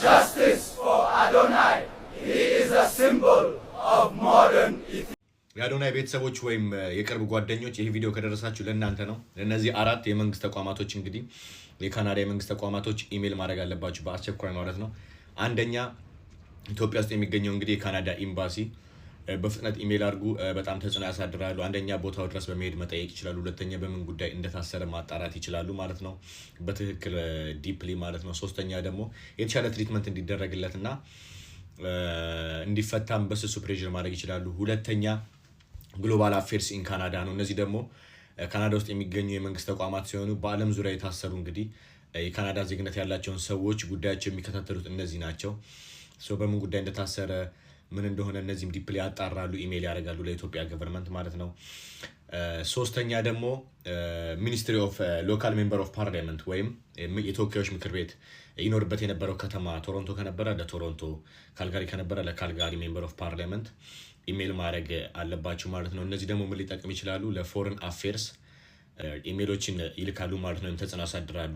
Justice for Adonai. He is a symbol of modern Ethiopia. የአዶናይ ቤተሰቦች ወይም የቅርብ ጓደኞች ይሄ ቪዲዮ ከደረሳችሁ ለእናንተ ነው። ለነዚህ አራት የመንግስት ተቋማቶች እንግዲህ የካናዳ የመንግስት ተቋማቶች ኢሜል ማድረግ አለባችሁ በአስቸኳይ ማለት ነው። አንደኛ ኢትዮጵያ ውስጥ የሚገኘው እንግዲህ የካናዳ ኤምባሲ በፍጥነት ኢሜል አድርጉ። በጣም ተጽዕኖ ያሳድራሉ። አንደኛ ቦታው ድረስ በመሄድ መጠየቅ ይችላሉ። ሁለተኛ በምን ጉዳይ እንደታሰረ ማጣራት ይችላሉ ማለት ነው፣ በትክክል ዲፕሊ ማለት ነው። ሶስተኛ ደግሞ የተሻለ ትሪትመንት እንዲደረግለትና እንዲፈታም በስሱ ፕሬዠር ማድረግ ይችላሉ። ሁለተኛ ግሎባል አፌርስ ኢን ካናዳ ነው። እነዚህ ደግሞ ካናዳ ውስጥ የሚገኙ የመንግስት ተቋማት ሲሆኑ በአለም ዙሪያ የታሰሩ እንግዲህ የካናዳ ዜግነት ያላቸውን ሰዎች ጉዳያቸው የሚከታተሉት እነዚህ ናቸው። በምን ጉዳይ እንደታሰረ ምን እንደሆነ እነዚህም ዲፕሊ ያጣራሉ፣ ኢሜል ያደርጋሉ ለኢትዮጵያ ገቨርንመንት ማለት ነው። ሶስተኛ ደግሞ ሚኒስትሪ ኦፍ ሎካል ሜምበር ኦፍ ፓርላመንት ወይም የተወካዮች ምክር ቤት ይኖርበት የነበረው ከተማ ቶሮንቶ ከነበረ ለቶሮንቶ፣ ካልጋሪ ከነበረ ለካልጋሪ ሜምበር ኦፍ ፓርላመንት ኢሜል ማድረግ አለባችሁ ማለት ነው። እነዚህ ደግሞ ምን ሊጠቅም ይችላሉ? ለፎሬን አፌርስ ኢሜሎችን ይልካሉ ማለት ነው፣ ተጽዕኖ ያሳድራሉ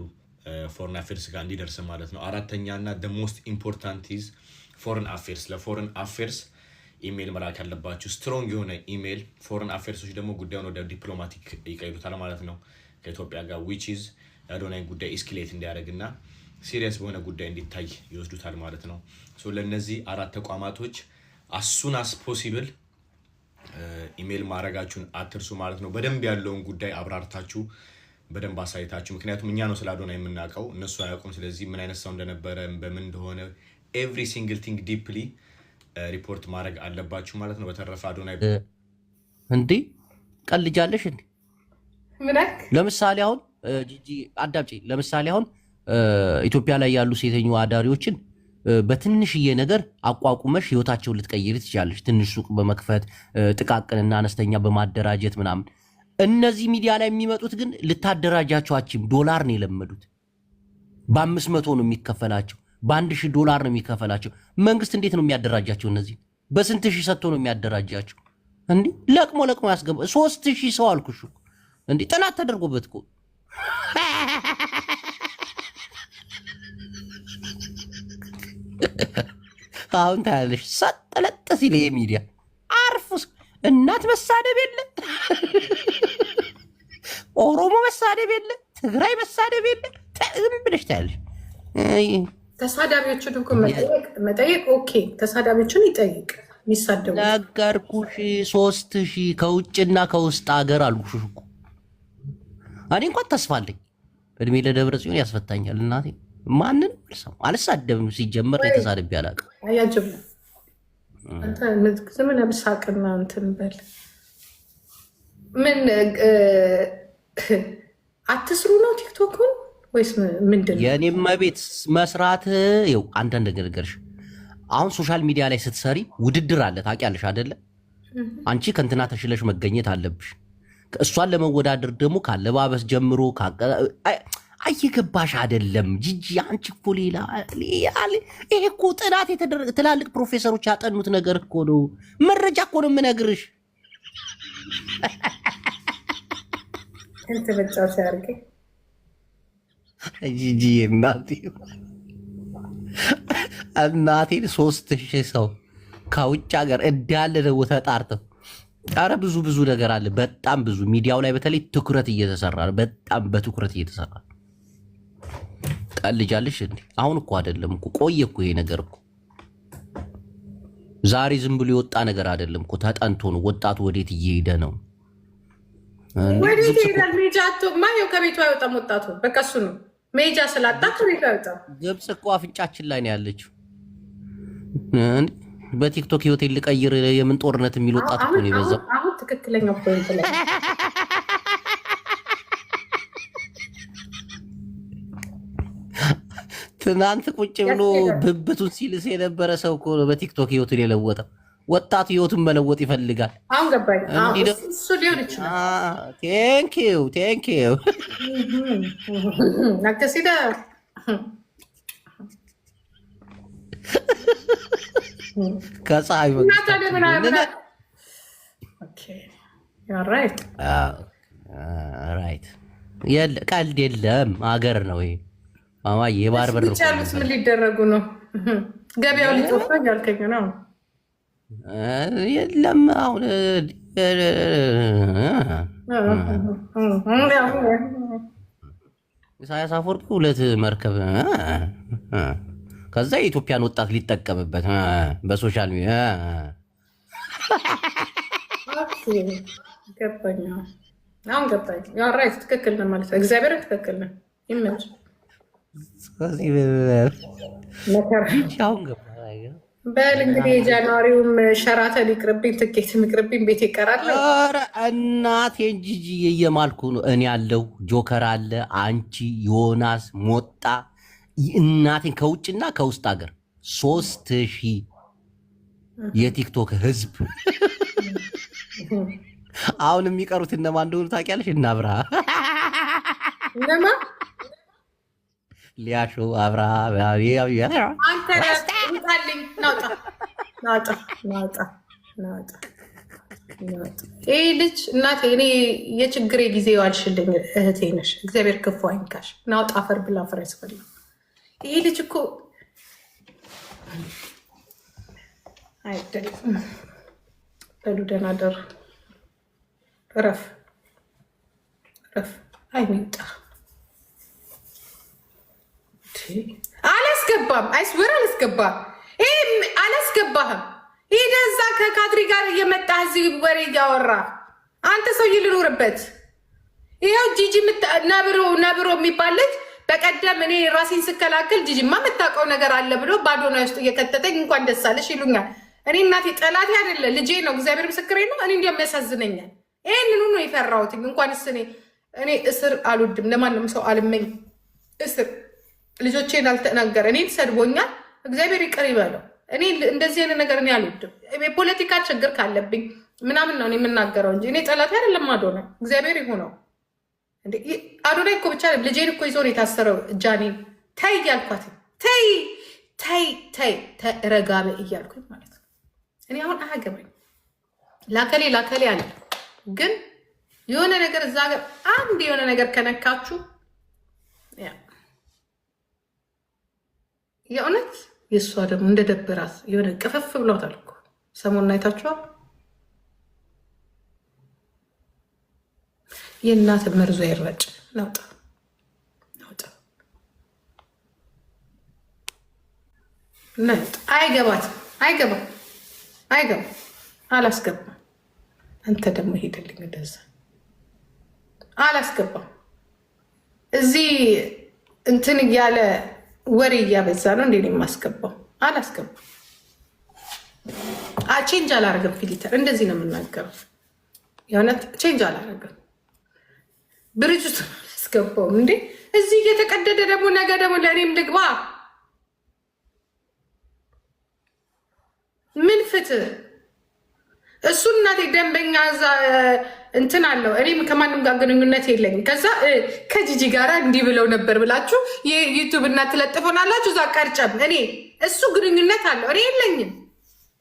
ፎሬን አፌርስ ጋር እንዲደርስ ማለት ነው። አራተኛ እና the most important is ፎሬን አፌርስ። ለፎሬን አፌርስ ኢሜል መላክ ያለባችሁ ስትሮንግ የሆነ ኢሜል። ፎሬን አፌርሶች ደግሞ ጉዳዩን ወደ ዲፕሎማቲክ ይቀይሩታል ማለት ነው ከኢትዮጵያ ጋር which is አዶናይ ጉዳይ ኤስኬሌት እንዲያደርግና ሲሪየስ በሆነ ጉዳይ እንዲታይ ይወስዱታል ማለት ነው። ለነዚህ አራት ተቋማቶች as soon as possible ኢሜል ማድረጋችሁን አትርሱ ማለት ነው። በደንብ ያለውን ጉዳይ አብራርታችሁ በደንብ አሳይታችሁ፣ ምክንያቱም እኛ ነው ስለ አዶናይ የምናውቀው እነሱ አያውቁም። ስለዚህ ምን አይነት ሰው እንደነበረ በምን እንደሆነ every single thing deeply ሪፖርት ማድረግ አለባችሁ ማለት ነው። በተረፈ አዶናይ እንዴ ቀልጃለሽ እንዴ? ለምሳሌ አሁን ጂጂ አዳምጪ። ለምሳሌ አሁን ኢትዮጵያ ላይ ያሉ ሴተኛ አዳሪዎችን በትንሽዬ ነገር አቋቁመሽ ህይወታቸውን ልትቀይሪ ትችላለሽ። ትንሽ ሱቅ በመክፈት ጥቃቅንና አነስተኛ በማደራጀት ምናምን። እነዚህ ሚዲያ ላይ የሚመጡት ግን ልታደራጃቸው አችም ዶላር ነው የለመዱት። በ500 ነው የሚከፈላቸው፣ $1000 ነው የሚከፈላቸው። መንግስት እንዴት ነው የሚያደራጃቸው? እነዚህ በስንት ሺህ ሰጥቶ ነው የሚያደራጃቸው? እንዴ ለቅሞ ያስገባ 3000 ሰው አልኩሽ እንዴ ጥናት ተደርጎበት እኮ አሁን ታያለሽ ሰጠለጥ ሲል የሚዲያ አርፉስ እናት መሳደብ የለ፣ ኦሮሞ መሳደብ የለ፣ ትግራይ መሳደብ የለ። ዝም ብለሽ ታያለሽ። ተሳዳቢዎቹን እኮ መጠየቅ ኦኬ፣ ተሳዳቢዎቹን ይጠይቅ። የሚሳደቡ ነገርኩሽ 3000 ከውጭና ከውስጥ ሀገር አልኩሽ እኮ። እኔ እንኳን ተስፋ አለኝ እድሜ ለደብረ ጽዮን ያስፈታኛል። እናቴ ማንን አልሳደብም። ሲጀመር የተሳደብ ያላቅ አያጅብ አንተ ዘመን አብሳቅና እንትን በል ምን አትስሩ ነው ቲክቶክን ወይስ ምንድን ነው? የኔም ቤት መስራት ይው አንዳንድ ነገርሽ። አሁን ሶሻል ሚዲያ ላይ ስትሰሪ ውድድር አለ ታውቂያለሽ አይደለ? አንቺ ከእንትና ተሽለሽ መገኘት አለብሽ። እሷን ለመወዳደር ደግሞ ካለባበስ ጀምሮ አይገባሽ አይደለም ጂጂ። አንቺ እኮ ሌላ ይሄ እኮ ጥናት የተደረገ ትላልቅ ፕሮፌሰሮች ያጠኑት ነገር እኮ ነው። መረጃ እኮ ነው የምነግርሽ። እንት በጫው ሲያርገ ጂጂ እናቴን 3000 ሰው ከውጭ ሀገር እንዳለ ነው ተጣርተው። ኧረ ብዙ ነገር አለ። በጣም ብዙ ሚዲያው ላይ በተለይ ትኩረት እየተሰራ ነው። በጣም በትኩረት እየተሰራ ነው። ቀልጃለሽ እንዴ? አሁን እኮ አይደለም እኮ ቆየ እኮ ይሄ ነገር እኮ ዛሬ ዝም ብሎ የወጣ ነገር አይደለም እኮ ተጠንቶ ነው። ወጣቱ ወዴት እየሄደ ነው? ወዴት ይሄዳል? ሜጃቶ ማየው ከቤቱ አይወጣም ወጣቱ። በቃ እሱ ነው ሜጃ ስላጣ ከቤቱ አይወጣም። ግብጽ እኮ አፍንጫችን ላይ ነው ያለችው። በቲክቶክ ህይወቴን ልቀይር የምን ጦርነት የሚል ወጣት እኮ ነው የበዛው። አሁን ትክክለኛው ፖይንት ላይ ትናንት ቁጭ ብሎ ብብቱን ሲልስ የነበረ ሰው እኮ በቲክቶክ ህይወቱን የለወጠው። ወጣቱ ህይወቱን መለወጥ ይፈልጋል። አሁን ገባኝ። እሱ ሊሆን ይችላል። ቴንክ ዩ ናከሲዳ ከፀሐይ ቀልድ የለም። አገር ነው ይሄ ማማዬ። የባህር በር ያሉት ምን ሊደረጉ ነው? ገበያው ሊጠፋ ያልከኝ ነው። የለም አሁን ኢሳያስ አፈወርቂ 2 መርከብ ከዛ የኢትዮጵያን ወጣት ሊጠቀምበት በሶሻል ሚዲያ ገባኝ። አሁን ገባኝ። ያው ራይት ትክክል ነው ማለት ነው። እግዚአብሔር ትክክል ነው። ይመች በል እንግዲህ የጃንዋሪውም ሸራተን ይቅርብኝ፣ ትኬት ይቅርብኝ፣ ቤት ይቀራል። ኧረ እናቴን ጂጂ እየማልኩ ነው። እኔ ያለው ጆከር አለ፣ አንቺ ዮናስ ሞጣ፣ እናቴን ከውጭና ከውስጥ ሀገር 3000 የቲክቶክ ህዝብ። አሁን የሚቀሩት እነማን እንደሆኑ ታውቂያለሽ? እና አብርሃ ሊያሾ አብርሃ ይህ ልጅ እናቴ እኔ የችግሬ ጊዜ ዋልሽልኝ እህቴ ነሽ። እግዚአብሔር ክፉ አይንካሽ። ናውጣ አፈር ብላ አፈር ያስፈላ። ይህ ልጅ እኮ አይደለም። በሉ ደህና ደሩ። እረፍ እረፍ። አይሚጣ አላስገባም። አይስወር አላስገባም። ይሄ አላስገባህም። ሄደህ እዛ ከካድሪ ጋር እየመጣ እዚህ ወሬ እያወራ አንተ ሰውዬ ልኖርበት። ይኸው ጂጂ ነብሮ የሚባል ልጅ በቀደም እኔ ራሴን ስከላከል ጂጂማ የምታውቀው ነገር አለ ብሎ ባዶና ውስጥ እየከተተኝ እንኳን ደስ አለሽ ይሉኛል። እኔ እናቴ ጠላቴ አይደለ ልጄ ነው፣ እግዚአብሔር ምስክሬ ነው። እኔ እንዲያውም ያሳዝነኛል። ይህንኑ ነው የፈራሁትኝ። እንኳንስ እኔ እስር አልወድም፣ ለማንም ሰው አልመኝ እስር። ልጆቼን አልተናገረ እኔን ሰድቦኛል፣ እግዚአብሔር ይቅር ይበለው። እኔ እንደዚህ አይነት ነገር እኔ አልወድም። የፖለቲካ ችግር ካለብኝ ምናምን ነው የምናገረው እንጂ እኔ ጠላቴ አይደለም። አዶናይ እግዚአብሔር ይሁነው። አዶናይ እኮ ብቻ ልጄን እኮ ይዞ ነው የታሰረው። ጃኒን ተይ እያልኳት ተይ ተይ ተይ ረጋበ እያልኩኝ ማለት ነው። እኔ አሁን አያገባኝ ላከሌ አለ። ግን የሆነ ነገር እዛ ጋር አንድ የሆነ ነገር ከነካችሁ የእውነት የእሷ ደግሞ እንደደበራት የሆነ ቅፍፍ ብሏታል እኮ ሰሞኑን አይታችኋል። የእናት መርዞ ይረጭ ናውጣ አይገባም። አላስገባም። አንተ ደግሞ ሄደልኝ እንደዛ አላስገባም። እዚህ እንትን እያለ ወሬ እያበዛ ነው እንዴ የማስገባው? አላስገባም። ቼንጅ አላረግም። ፊሊተር እንደዚህ ነው የምናገረው። የእውነት ቼንጅ አላረግም። ብርጅቱ አላስገባውም እንዴ እዚህ እየተቀደደ ደግሞ ነገ ደግሞ ለእኔም ልግባ። ምን ፍትህ እሱ እናቴ ደንበኛ እንትን አለው። እኔም ከማንም ጋር ግንኙነት የለኝም። ከዛ ከጂጂ ጋር እንዲህ ብለው ነበር ብላችሁ የዩቱብ እና ትለጥፎናላችሁ። እዛ ቀርጨም እኔ እሱ ግንኙነት አለው፣ እኔ የለኝም።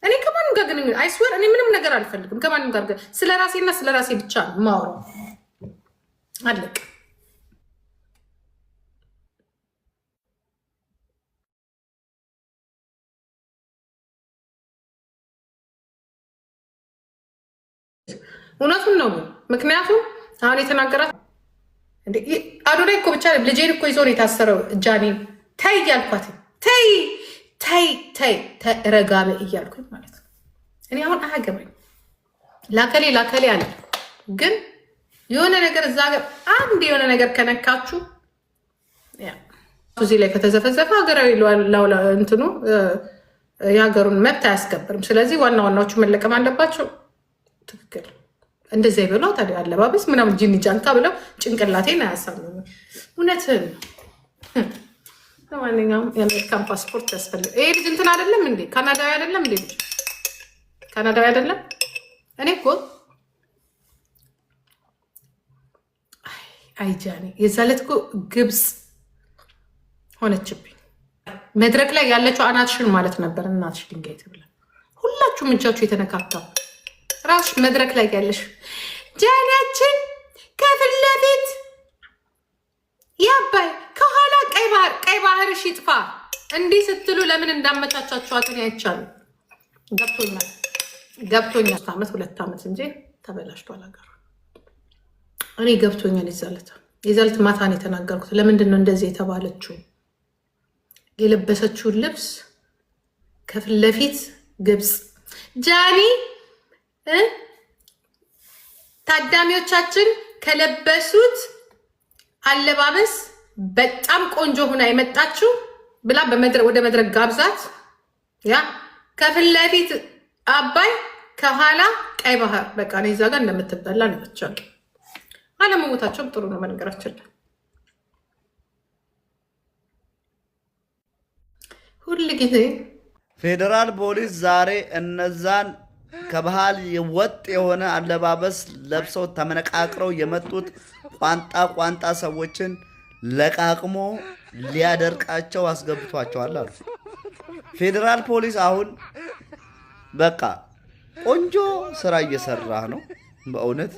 እኔ ከማንም ጋር ግንኙነት አይስወር። እኔ ምንም ነገር አልፈልግም ከማንም ጋር። ስለ ራሴና ስለ ራሴ ብቻ ማውራው አለቅ። እውነቱን ነው። ምክንያቱም አሁን የተናገራት አዶናይ እኮ ብቻ ልጄን እኮ ይዞ ነው የታሰረው። ጃኒን ተይ እያልኳት ተይ ተይ ተይ ረጋበ እያልኩኝ ማለት ነው። እኔ አሁን አያገባኝ ላከሌ አለ። ግን የሆነ ነገር እዛ ጋር አንድ የሆነ ነገር ከነካችሁ እዚህ ላይ ከተዘፈዘፈ ሀገራዊ እንትኑ የሀገሩን መብት አያስከብርም። ስለዚህ ዋናዎቹ መለቀም አለባቸው። ትክክል እንደዚያ ይበሏ። ታዲያ አለባበስ ምናምን ጂኒ ጃንካ ብለው ጭንቅላቴን አያሳምም። እውነትህን ነው። ለማንኛውም የአሜሪካን ፓስፖርት ያስፈልግ። ይሄ ልጅ እንትን አይደለም እንዴ? ካናዳዊ አይደለም እንዴ? ልጅ ካናዳዊ አይደለም? እኔ እኮ አይጃኔ የዛ ዕለት እኮ ግብፅ ሆነችብኝ። መድረክ ላይ ያለችው አናትሽን ማለት ነበር። እናትሽ ድንጋይ ትብላ። ሁላችሁም እጃችሁ የተነካካው ራስሽ መድረክ ላይ ያለሽ ጃኒያችን ከፊት ለፊት ያባይ ከኋላ ቀይ ባህርሽ ይጥፋ። እንዲህ ስትሉ ለምን እንዳመቻቻችኋት እኔ አይቻልም። ገብቶኛል። 3 ዓመት 2 ዓመት እንጂ ተበላሽቷል ሀገሩ። እኔ ገብቶኛል። የዛለት ማታን የተናገርኩት ለምንድን ነው እንደዚህ የተባለችው? የለበሰችውን ልብስ ከፊት ለፊት ግብፅ ጃኒ ታዳሚዎቻችን ከለበሱት አለባበስ በጣም ቆንጆ ሆና የመጣችው ብላ ወደ መድረክ ጋብዛት። ያ ከፊት ለፊት አባይ ከኋላ ቀይ ባህር በቃ ነው እዛ ጋር እንደምትበላ ነው ብቻው። አለመሞታቸውም ጥሩ ነው መንገራችን። ሁሉ ጊዜ ፌዴራል ፖሊስ ዛሬ እነዛን ከባህል ወጥ የሆነ አለባበስ ለብሰው ተመነቃቅረው የመጡት ቋንጣ ሰዎችን ለቃቅሞ ሊያደርቃቸው አስገብቷቸዋል አሉ። ፌዴራል ፖሊስ አሁን በቃ ቆንጆ ስራ እየሰራ ነው። በእውነት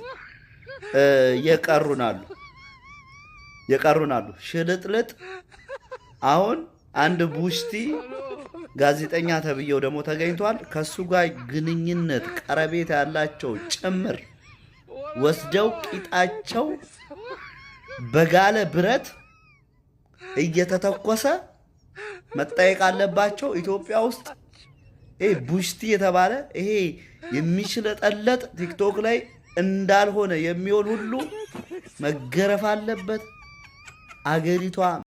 የቀሩናሉ ሽልጥልጥ። አሁን አንድ ቡሽቲ ጋዜጠኛ ተብዬው ደግሞ ተገኝቷል። ከሱ ጋር ግንኙነት ቀረቤት ያላቸው ጭምር ወስደው ቂጣቸው በጋለ ብረት እየተተኮሰ መጠየቅ አለባቸው። ኢትዮጵያ ውስጥ ይሄ ቡሽቲ የተባለ ይሄ የሚሽለጠለጥ ቲክቶክ ላይ እንዳልሆነ የሚሆን ሁሉ መገረፍ አለበት። አገሪቷ